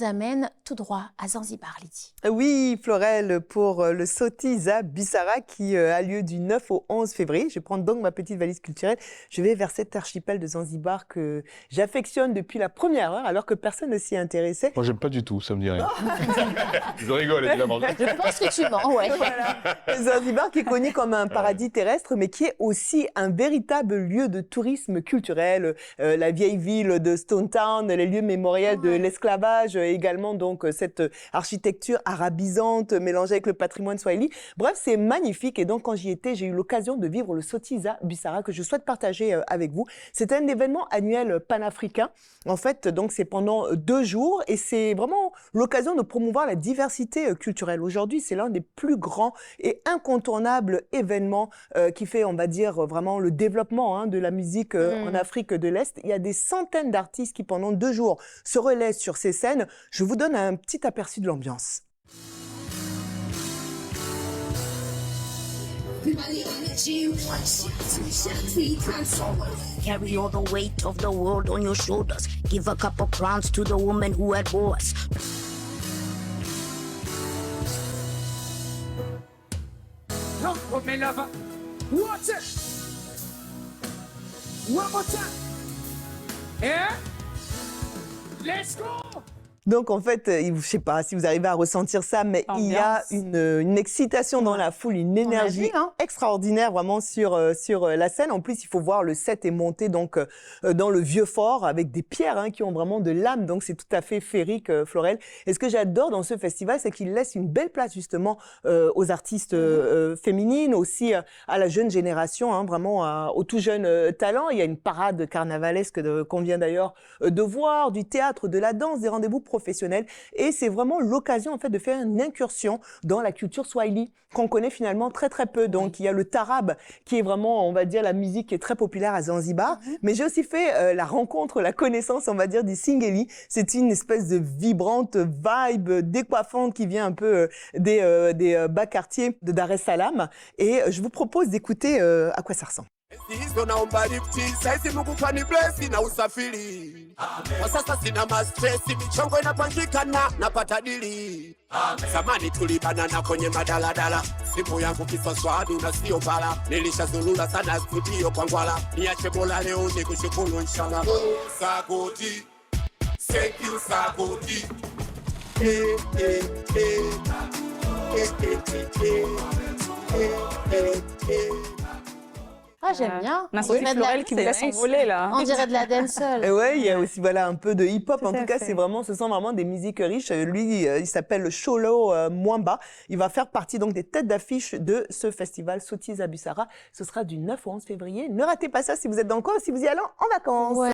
Amène tout droit à Zanzibar, Lydie. Oui, Florel, pour le Sotiza Bissara qui a lieu du 9 au 11 février. Je prends donc ma petite valise culturelle. Je vais vers cet archipel de Zanzibar que j'affectionne depuis la première heure, alors que personne ne s'y intéressait. Moi, j'aime pas du tout, ça me dit rien. Je rigole, évidemment. Je pense que tu mens, ouais. Voilà. Zanzibar qui est connu comme un paradis terrestre, mais qui est aussi un véritable lieu de tourisme culturel. La vieille ville de Stone Town, les lieux mémoriels de l'esclavage, également donc cette architecture arabisante mélangée avec le patrimoine swahili. Bref, c'est magnifique et donc quand j'y étais, j'ai eu l'occasion de vivre le Sotiza Bissara que je souhaite partager avec vous. C'est un événement annuel panafricain. En fait, donc c'est pendant 2 jours et c'est vraiment l'occasion de promouvoir la diversité culturelle. Aujourd'hui, c'est l'un des plus grands et incontournables événements qui fait, on va dire, vraiment le développement de la musique en Afrique de l'Est. Il y a des centaines d'artistes qui, pendant 2 jours, se relaient sur ces scènes. Je vous donne un petit aperçu de l'ambiance. Carry all the weight of the world on your shoulders. Give a couple crowns to the woman who had wars. Come for me, lover. Watch it. One more time. Yeah. Let's go. Donc en fait, je sais pas si vous arrivez à ressentir ça, mais il y a une excitation dans la foule, une énergie extraordinaire vraiment sur la scène. En plus, il faut voir le set est monté donc dans le vieux fort avec des pierres qui ont vraiment de l'âme. Donc c'est tout à fait féerique, Florel. Et ce que j'adore dans ce festival, c'est qu'il laisse une belle place justement aux artistes féminines, aussi à la jeune génération, vraiment aux tout jeunes talents. Il y a une parade carnavalesque qu'on vient d'ailleurs de voir, du théâtre, de la danse, des rendez-vous professionnels, et c'est vraiment l'occasion en fait de faire une incursion dans la culture swahili qu'on connaît finalement très très peu. Donc il y a le tarab qui est vraiment, on va dire, la musique qui est très populaire à Zanzibar, mais j'ai aussi fait la rencontre, la connaissance, on va dire, du singeli. C'est une espèce de vibrante vibe décoiffante qui vient un peu des bas quartiers de Dar es Salaam, et je vous propose d'écouter à quoi ça ressemble. Hizo naomba lifti saizi Mungu kaniblesi na usafiri. Kwa sasa sina mastresi, michongo inapangikana napata dili. Zamani tulibanana kwenye madaladala, simu yangu kiswaswadu na sio bala. Nilishazulula sana studio kwa ngwala, niache bola leo nikushukuru inshallah. Sagoti, thank you Sagoti. Ah, j'aime bien. On a senti Florel qui voulait s'envoler là. On dirait de la dancehall. Et ouais, il y a aussi un peu de hip-hop. En tout cas, c'est vraiment, ce sont vraiment des musiques riches. Lui, il s'appelle Cholo Mwamba. Il va faire partie donc des têtes d'affiche de ce festival Sotiza Bissara. Ce sera du 9 au 11 février. Ne ratez pas ça si vous êtes dans le coin, si vous y allez en vacances. Ouais.